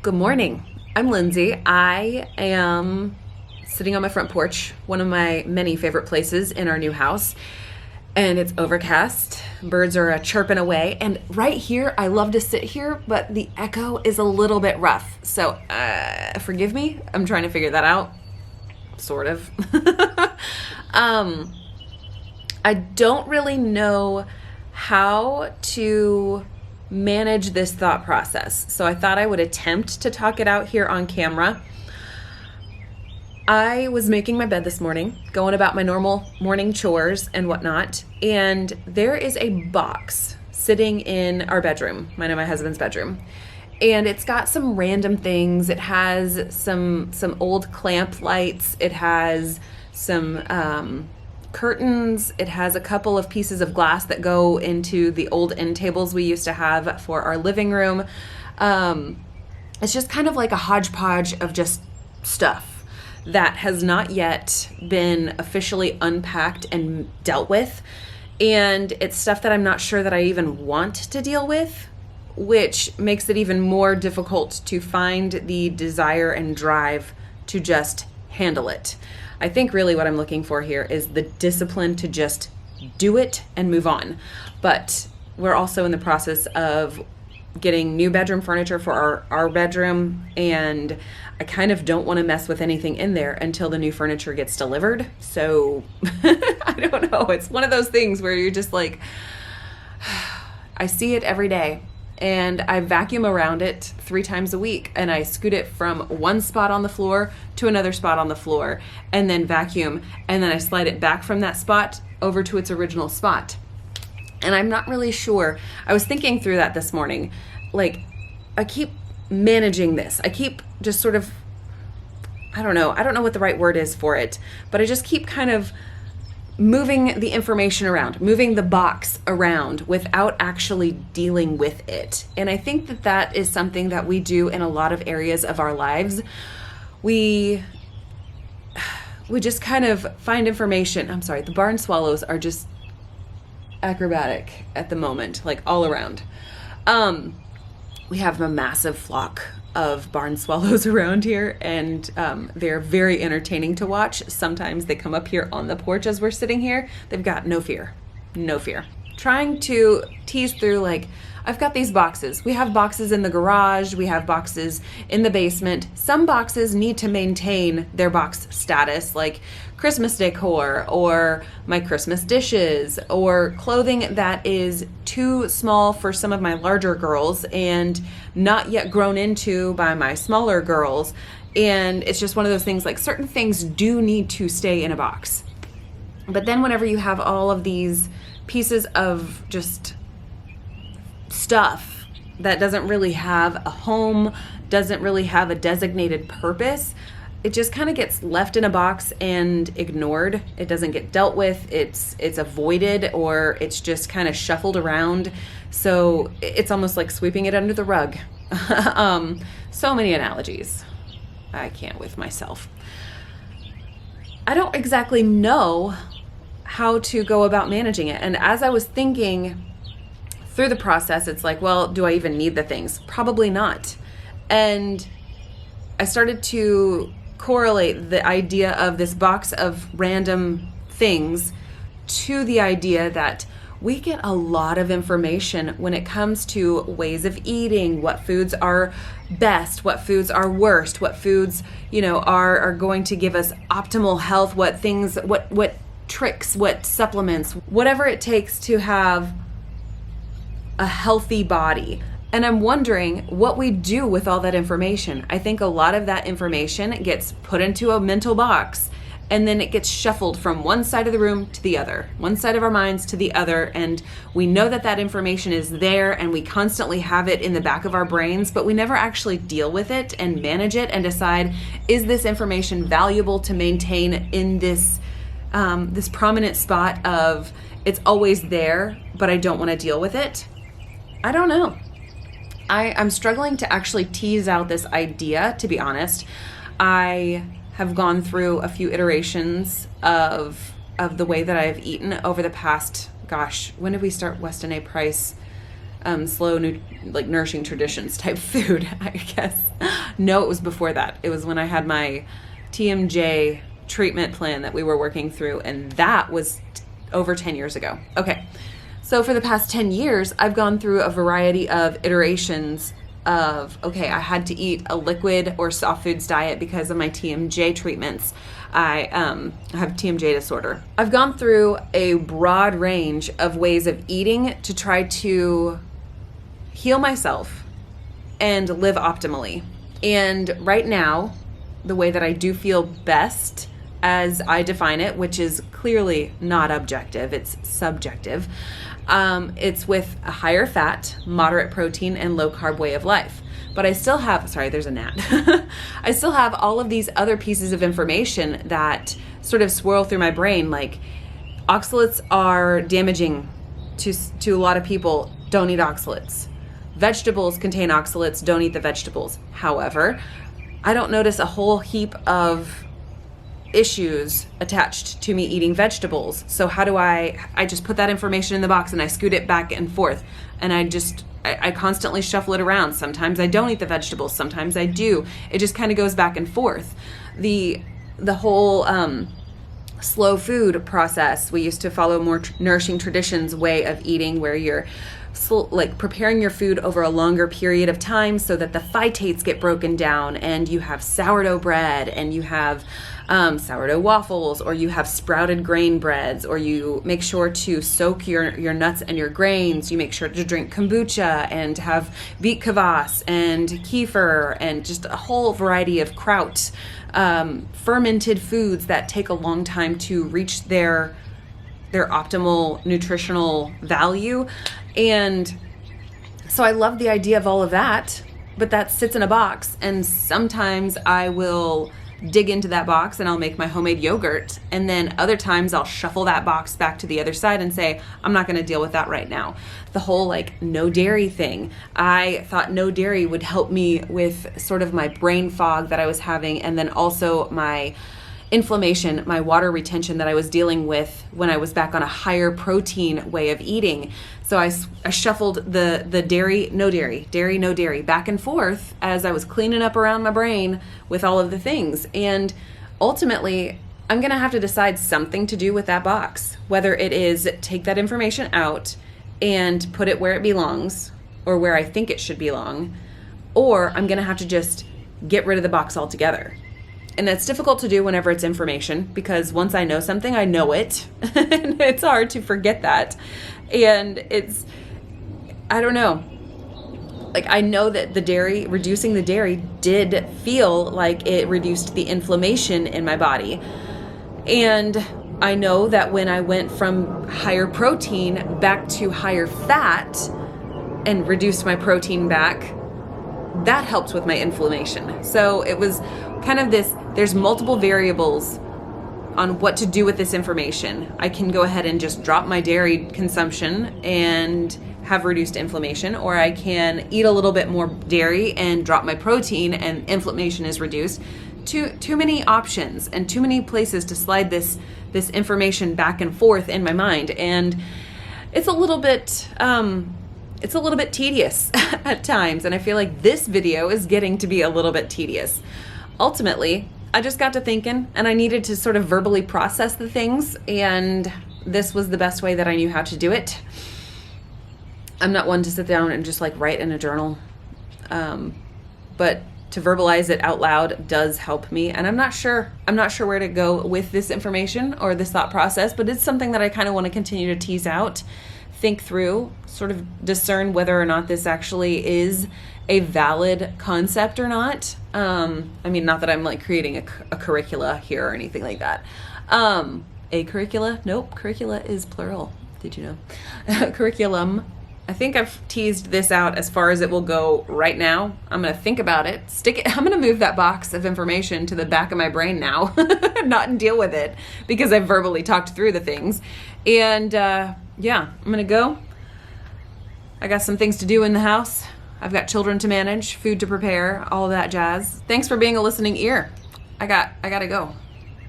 Good morning. I'm Lindsey. I am sitting on my front porch, one of my many favorite places in our new house, and it's overcast. Birds are chirping away, and right here, I love to sit here, but the echo is a little bit rough. So forgive me. I'm trying to figure that out, sort of. I don't really know how to manage this thought process. So I thought I would attempt to talk it out here on camera. I was making my bed this morning, going about my normal morning chores and whatnot, and there is a box sitting in our bedroom, mine and my husband's bedroom. And it's got some random things. It has some old clamp lights. It has some curtains. It has a couple of pieces of glass that go into the old end tables we used to have for our living room. It's just kind of like a hodgepodge of just stuff that has not yet been officially unpacked and dealt with. And it's stuff that I'm not sure that I even want to deal with, which makes it even more difficult to find the desire and drive to just handle it. I think really what I'm looking for here is the discipline to just do it and move on. But we're also in the process of getting new bedroom furniture for our bedroom, and I kind of don't want to mess with anything in there until the new furniture gets delivered. So I don't know. It's one of those things where you're just like, I see it every day. And I vacuum around it 3 times a week, and I scoot it from one spot on the floor to another spot on the floor, and then vacuum, and then I slide it back from that spot over to its original spot. And I'm not really sure. I was thinking through that this morning. Like, I keep managing this. I keep just sort of, I don't know what the right word is for it, but I just keep kind of moving the information around, moving the box around without actually dealing with it. And I think that that is something that we do in a lot of areas of our lives. We just kind of find information. I'm sorry, the barn swallows are just acrobatic at the moment, like all around. We have a massive flock of barn swallows around here, and they're very entertaining to watch. Sometimes they come up here on the porch as we're sitting here. They've got no fear. Trying to tease through, like, I've got these boxes. We have boxes in the garage. We have boxes in the basement. Some boxes need to maintain their box status, like Christmas decor or my Christmas dishes or clothing that is too small for some of my larger girls and not yet grown into by my smaller girls. And it's just one of those things, like certain things do need to stay in a box. But then whenever you have all of these pieces of just stuff that doesn't really have a home, doesn't really have a designated purpose, it just kind of gets left in a box and ignored. It doesn't get dealt with. It's avoided, or it's just kind of shuffled around. So it's almost like sweeping it under the rug. So many analogies. I can't with myself. I don't exactly know how to go about managing it. And as I was thinking through the process, it's like, well, do I even need the things? Probably not. And I started to correlate the idea of this box of random things to the idea that we get a lot of information when it comes to ways of eating, what foods are best, what foods are worst, what foods, are going to give us optimal health, what things, what tricks, what supplements, whatever it takes to have a healthy body. And I'm wondering what we do with all that information. I think a lot of that information gets put into a mental box, and then it gets shuffled from one side of the room to the other, one side of our minds to the other. And we know that that information is there, and we constantly have it in the back of our brains, but we never actually deal with it and manage it and decide, is this information valuable to maintain in this this prominent spot of it's always there, but I don't want to deal with it? I don't know. I'm struggling to actually tease out this idea, to be honest. I have gone through a few iterations of the way that I've eaten over the past, when did we start Weston A. Price? like nourishing traditions type food, I guess. No, it was before that. It was when I had my TMJ treatment plan that we were working through, and that was over 10 years ago. Okay. So for the past 10 years, I've gone through a variety of iterations of, okay, I had to eat a liquid or soft foods diet because of my TMJ treatments. I have TMJ disorder. I've gone through a broad range of ways of eating to try to heal myself and live optimally. And right now, the way that I do feel best, as I define it, which is clearly not objective, it's subjective, it's with a higher fat, moderate protein, and low carb way of life. But I still have, sorry, there's a gnat. I still have all of these other pieces of information that sort of swirl through my brain, like oxalates are damaging to a lot of people. Don't eat oxalates. Vegetables contain oxalates. Don't eat the vegetables. However, I don't notice a whole heap of issues attached to me eating vegetables. So how do I just put that information in the box and I scoot it back and forth, and I constantly shuffle it around. Sometimes I don't eat the vegetables, sometimes I do. It just kind of goes back and forth. The whole slow food process, we used to follow more nourishing traditions way of eating, where you're like preparing your food over a longer period of time so that the phytates get broken down, and you have sourdough bread, and you have sourdough waffles, or you have sprouted grain breads, or you make sure to soak your nuts and your grains. You make sure to drink kombucha and have beet kvass and kefir and just a whole variety of kraut, fermented foods that take a long time to reach their optimal nutritional value. And so I love the idea of all of that, but that sits in a box, and sometimes I will dig into that box and I'll make my homemade yogurt, and then other times I'll shuffle that box back to the other side and say, I'm not going to deal with that right now. The whole like no dairy thing, I thought no dairy would help me with sort of my brain fog that I was having, and then also my inflammation, my water retention that I was dealing with when I was back on a higher protein way of eating. So I shuffled the dairy, no dairy back and forth as I was cleaning up around my brain with all of the things. And ultimately, I'm going to have to decide something to do with that box, whether it is take that information out and put it where it belongs, or where I think it should belong, or I'm going to have to just get rid of the box altogether. And that's difficult to do whenever it's information, because once I know something, I know it. And it's hard to forget that. And I don't know. Like, I know that reducing the dairy did feel like it reduced the inflammation in my body. And I know that when I went from higher protein back to higher fat and reduced my protein back, that helped with my inflammation. So it was kind of there's multiple variables on what to do with this information. I can go ahead and just drop my dairy consumption and have reduced inflammation, or I can eat a little bit more dairy and drop my protein and inflammation is reduced. Too many options and too many places to slide this information back and forth in my mind, and it's a little bit tedious at times, and I feel like this video is getting to be a little bit tedious. Ultimately, I just got to thinking, and I needed to sort of verbally process the things, and this was the best way that I knew how to do it. I'm not one to sit down and just like write in a journal, but to verbalize it out loud does help me. And I'm not sure where to go with this information or this thought process, but it's something that I kind of want to continue to tease out, think through, sort of discern whether or not this actually is a valid concept or not. I mean, not that I'm like creating a curricula here or anything like that. A curricula? Nope, curricula is plural. Did you know? Curriculum. I think I've teased this out as far as it will go right now. I'm going to think about it, I'm going to move that box of information to the back of my brain now, not deal with it, because I've verbally talked through the things. And yeah, I'm going to go. I got some things to do in the house. I've got children to manage, food to prepare, all of that jazz. Thanks for being a listening ear. I gotta go.